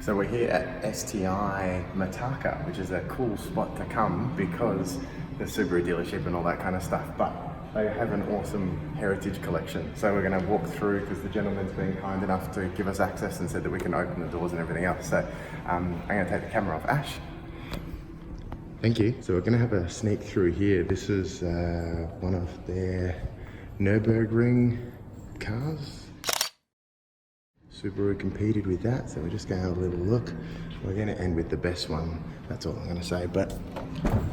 So we're here at STI Mitaka, which is a cool spot to come because the Subaru dealership and all that kind of stuff, but they have an awesome heritage collection. So we're going to walk through because the gentleman's been kind enough to give us access and said that we can open the doors and everything else. So I'm going to take the camera off. Ash. Thank you. So we're going to have a sneak through here. This is one of their Nürburgring cars. Subaru competed with that, so we're just going to have a little look. We're going to end with the best one, that's all I'm going to say, but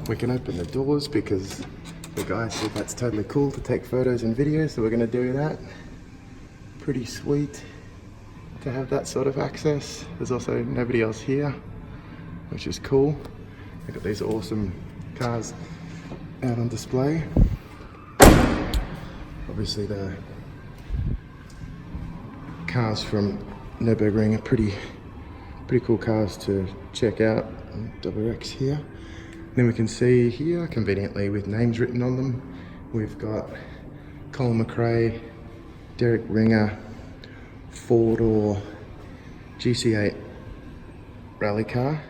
we can open the doors because the guy said that's totally cool to take photos and videos, so we're going to do that. Pretty sweet to have that sort of access. There's also nobody else here, which is cool. We've got these awesome cars out on display. Obviously the cars from Nürburgring are pretty cool cars to check out. WRX here. Then we can see here, conveniently with names written on them, we've got Colin McRae, Derek Ringer, 4-door GC8 rally car.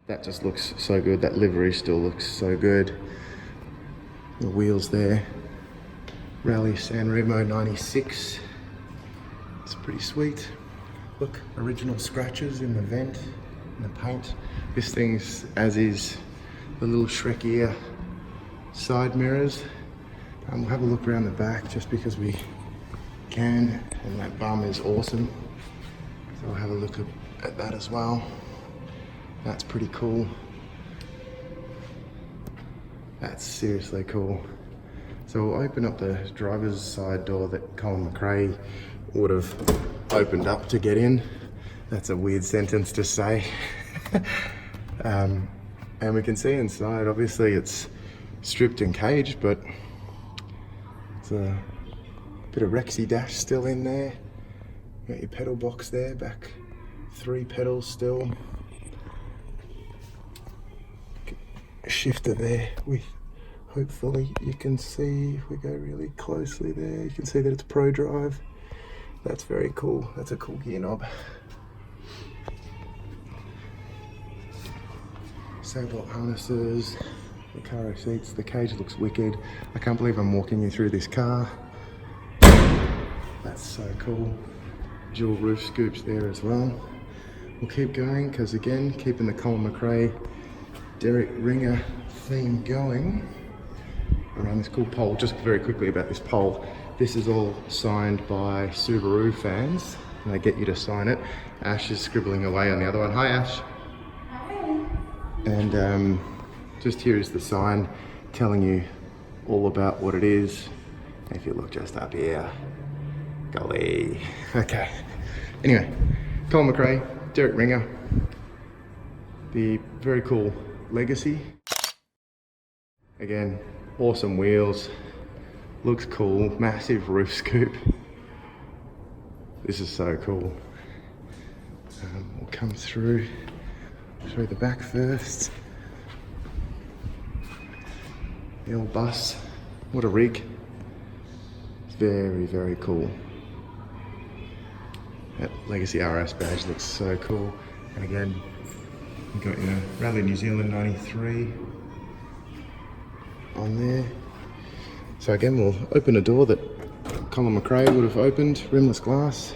That just looks so good. That livery still looks so good. The wheels there. Rallye Sanremo 96. It's pretty sweet. Look, original scratches in the vent, in the paint. This thing's as is the little Shrekier side mirrors. We'll have a look around the back just because we can, and that bum is awesome. So we'll have a look at that as well. That's pretty cool. That's seriously cool. So we'll open up the driver's side door that Colin McRae would have opened up to get in. That's a weird sentence to say. And we can see inside, obviously it's stripped and caged, but it's a bit of Rexy dash still in there. Got your pedal box there, back 3 pedals still. Shifter there with, hopefully you can see, if we go really closely there, you can see that it's Pro Drive. That's very cool. That's a cool gear knob. Sailbolt harnesses, the car seats, the cage looks wicked. I can't believe I'm walking you through this car. That's so cool. Dual roof scoops there as well. We'll keep going because again, keeping the Colin McRae, Derek Ringer theme going around this cool pole. Just very quickly about this pole. This is all signed by Subaru fans, and they get you to sign it. Ash is scribbling away on the other one. Hi, Ash. Hi. And just here is the sign telling you all about what it is. If you look just up here, golly. Okay. Anyway, Colin McRae, Derek Ringer, the very cool Legacy. Again, awesome wheels. Looks cool, massive roof scoop. This is so cool. We'll come through the back first. The old bus, what a rig. It's very, very cool. That Legacy RS badge looks so cool. And again, you've got your Rallye New Zealand 93 on there. So again, we'll open a door that Colin McRae would have opened, rimless glass.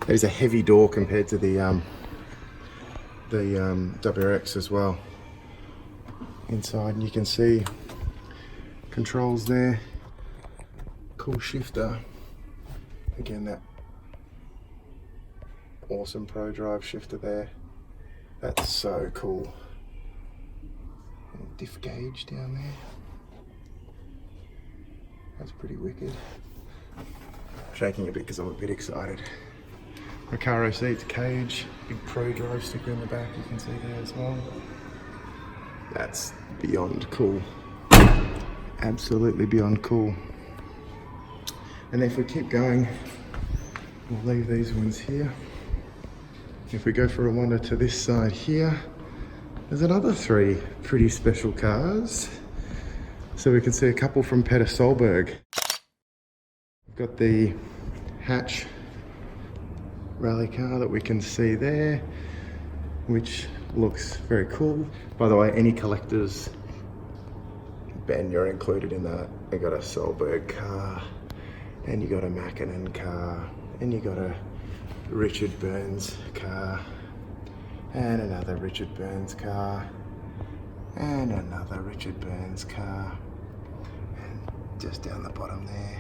That is a heavy door compared to the WRX as well. Inside, and you can see controls there. Cool shifter. Again, that awesome Pro Drive shifter there. That's so cool. Diff gauge down there. That's pretty wicked. Shaking a bit because I'm a bit excited. Recaro seats, cage, big Pro Drive sticker in the back, you can see there as well. That's beyond cool. Absolutely beyond cool. And if we keep going, we'll leave these ones here. If we go for a wander to this side here, there's another 3 pretty special cars. So we can see a couple from Peter Solberg. We've got the hatch rally car that we can see there, which looks very cool. By the way, any collectors, Ben, you're included in that. You got a Solberg car, and you got a Mackinnon car, and you got a Richard Burns car, and another Richard Burns car, and another Richard Burns car, and just down the bottom there,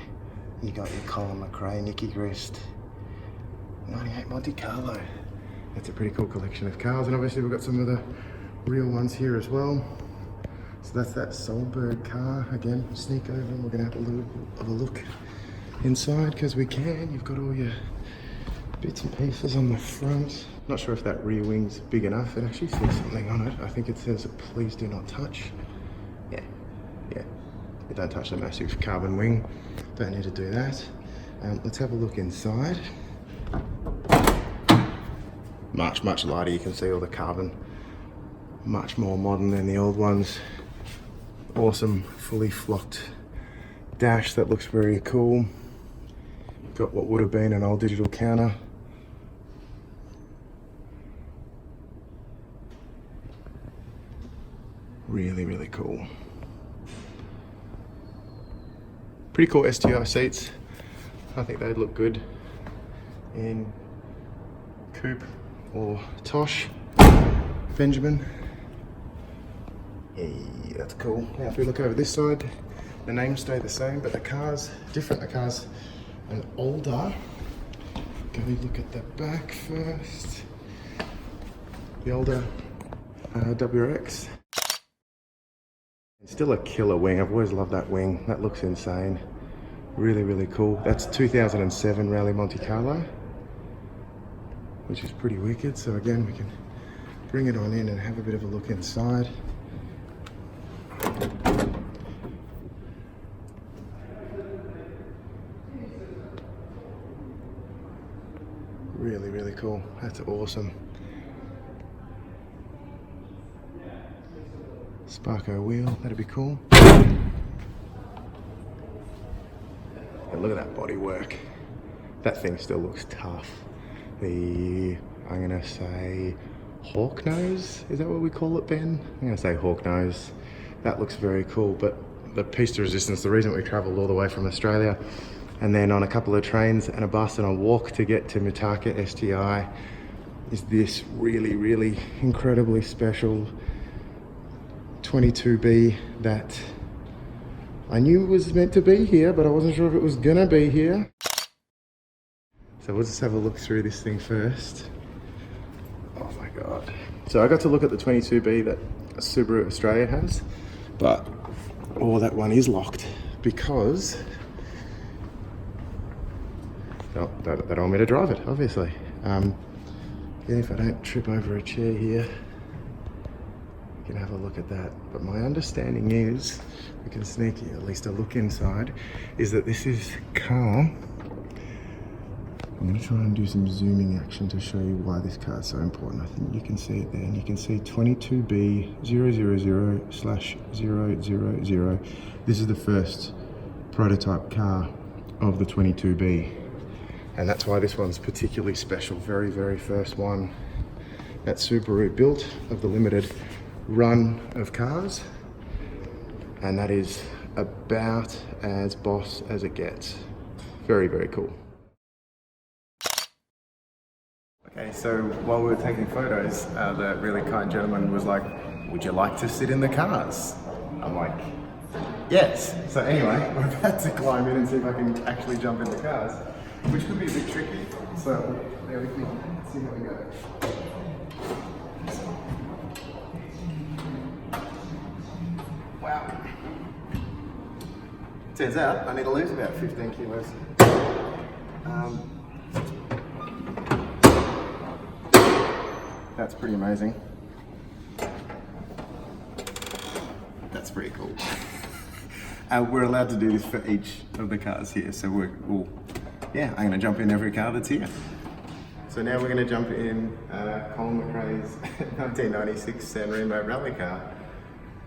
you got your Colin McRae Nicky Grist 98 Monte-Carlo. That's a pretty cool collection of cars, and obviously we've got some of the real ones here as well. So that's that Solberg car. Again, sneak over and we're gonna have a little of a look inside because we can. You've got all your bits and pieces on the front. Not sure if that rear wing's big enough. It actually says something on it. I think it says, please do not touch. Yeah. You don't touch the massive carbon wing. Don't need to do that. Let's have a look inside. Much lighter. You can see all the carbon. Much more modern than the old ones. Awesome, fully flocked dash that looks very cool. Got what would have been an old digital counter. Really cool. Pretty cool STI seats. I think they'd look good in coupe or Tosh. Benjamin. Hey, that's cool. Now if we look over this side, the names stay the same, but the car's different. The car's an older. Can we look at the back first? The older WRX. It's still a killer wing. I've always loved that wing. That looks insane. Really cool. That's 2007 Rallye Monte-Carlo, which is pretty wicked. So again, we can bring it on in and have a bit of a look inside. Really cool. That's awesome. Sparko wheel, that'd be cool. And look at that bodywork. That thing still looks tough. I'm gonna say hawk nose, is that what we call it, Ben? I'm gonna say hawk nose. That looks very cool, but the piece de resistance, the reason we traveled all the way from Australia and then on a couple of trains and a bus and a walk to get to Mitaka STI is this really incredibly special 22B that I knew was meant to be here, but I wasn't sure if it was gonna be here. So we'll just have a look through this thing first. Oh my God. So I got to look at the 22B that Subaru Australia has, but that one is locked because they don't want me to drive it, obviously. Again, if I don't trip over a chair here, we can have a look at that. But my understanding is, we can sneak at least a look inside, is that this is car. I'm going to try and do some zooming action to show you why this car is so important. I think you can see it there, and you can see 22B000/000. This is the first prototype car of the 22B. And that's why this one's particularly special. Very first one that Subaru built of the limited run of cars. And that is about as boss as it gets. Very cool. Okay, so while we were taking photos, the really kind gentleman was like, would you like to sit in the cars? I'm like, yes. So anyway, we're about to climb in and see if I can actually jump in the cars, which could be a bit tricky. So there we can see how we go. Wow. Turns out I need to lose about 15 kilos. That's pretty amazing. That's pretty cool. We're allowed to do this for each of the cars here, so I'm going to jump in every car that's here. So now we're going to jump in Colin McRae's 1996 Sanremo rally car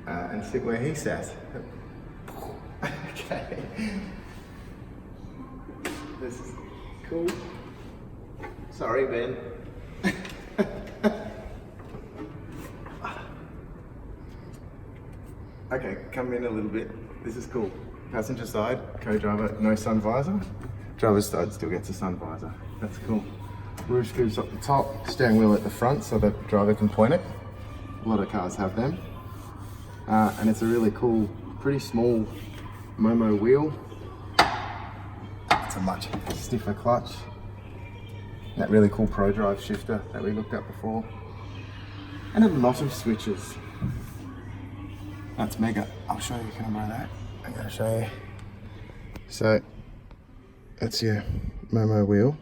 and sit where he sat. Okay. This is cool. Sorry, Ben. Okay, come in a little bit. This is cool. Passenger side, co-driver, no sun visor. Driver's side still gets a sun visor. That's cool. Roof scoops up the top, steering wheel at the front so the driver can point it. A lot of cars have them. And it's a really cool, pretty small Momo wheel. It's a much stiffer clutch. That really cool Pro Drive shifter that we looked at before. And a lot of switches. That's mega. I'll show you, can I borrow that? I'm gonna show you. So, that's your Momo wheel.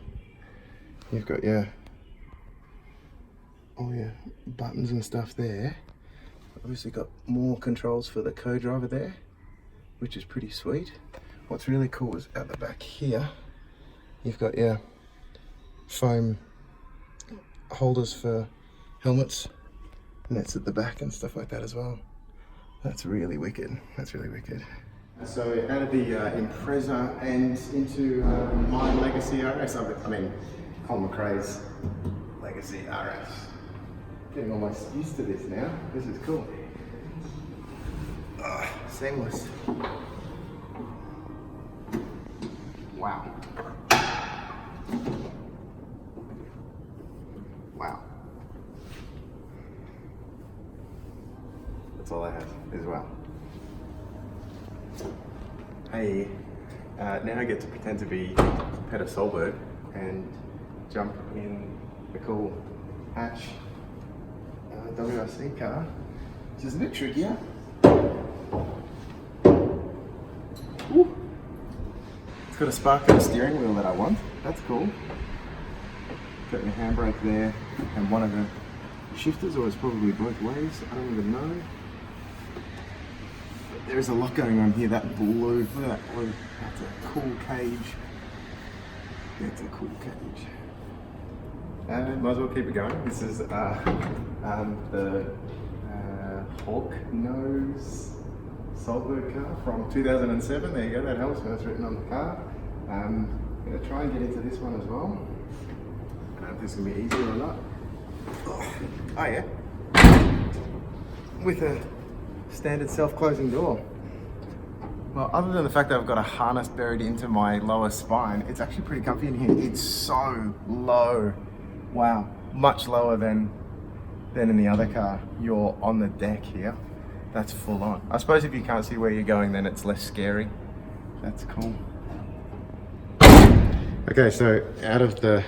You've got your, all your buttons and stuff there. Obviously got more controls for the co-driver there, which is pretty sweet. What's really cool is at the back here, you've got your foam holders for helmets, and that's at the back and stuff like that as well. That's really wicked. That's really wicked. So out of the Impreza and into my Legacy RS, I mean Colin McRae's Legacy RS. Getting almost used to this now. This is cool. Seamless. Wow. Wow. That's all I have as well. Hey, now I get to pretend to be Peter Solberg and jump in the cool hatch WRC car, which is a bit trickier. Ooh. It's got a spark-up steering wheel that I want. That's cool. Got your handbrake there, and one of the shifters, or it's probably both ways. I don't even know. But there's a lot going on here. That blue, look at that blue. That's a cool cage. That's a cool cage. Might as well keep it going. This is the Hawk Nose Solberg car from 2007. There you go, that helps when it's written on the car. I'm going to try and get into this one as well. I don't know if this is going to be easier or not. Oh yeah. With a standard self-closing door. Well, other than the fact that I've got a harness buried into my lower spine, it's actually pretty comfy in here. It's so low. Wow, much lower than in the other car. You're on the deck here. That's full on. I suppose if you can't see where you're going, then it's less scary. That's cool. Okay, so out of the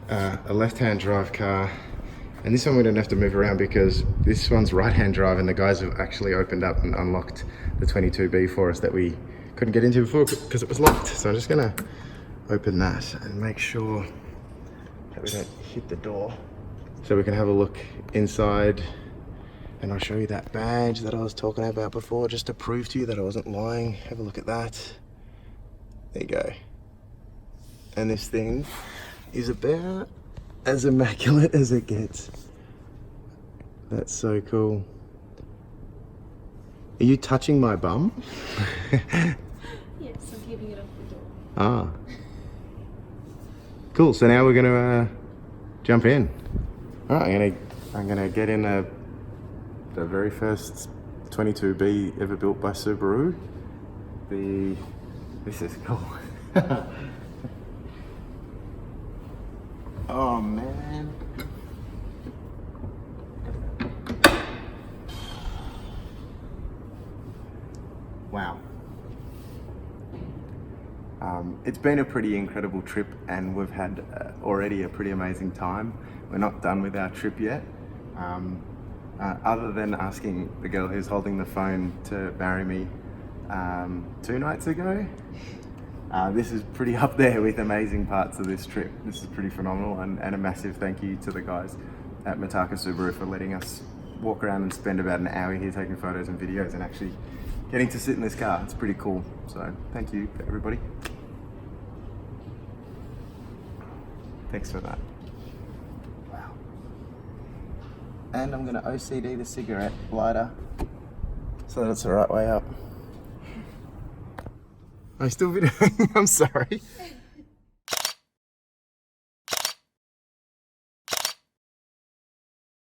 a left-hand drive car, and this one we don't have to move around because this one's right-hand drive, and the guys have actually opened up and unlocked the 22B for us that we couldn't get into before because it was locked. So I'm just gonna open that and make sure that we don't hit the door, so we can have a look inside, and I'll show you that badge that I was talking about before, just to prove to you that I wasn't lying. Have a look at that. There you go. And this thing is about as immaculate as it gets. That's so cool. Are you touching my bum? Yes, I'm keeping it off the door. Ah. Cool, so now we're gonna jump in. All right, I'm gonna get in the very first 22B ever built by Subaru. This is cool. Oh man. Wow. It's been a pretty incredible trip, and we've had already a pretty amazing time. We're not done with our trip yet. Other than asking the girl who's holding the phone to marry me 2 nights ago, this is pretty up there with amazing parts of this trip. This is pretty phenomenal, and a massive thank you to the guys at Mitaka Subaru for letting us walk around and spend about an hour here taking photos and videos and actually getting to sit in this car. It's pretty cool. So thank you to everybody. Thanks for that. Wow. And I'm gonna OCD the cigarette lighter so that it's the right way up. Am I still videoing? I'm sorry.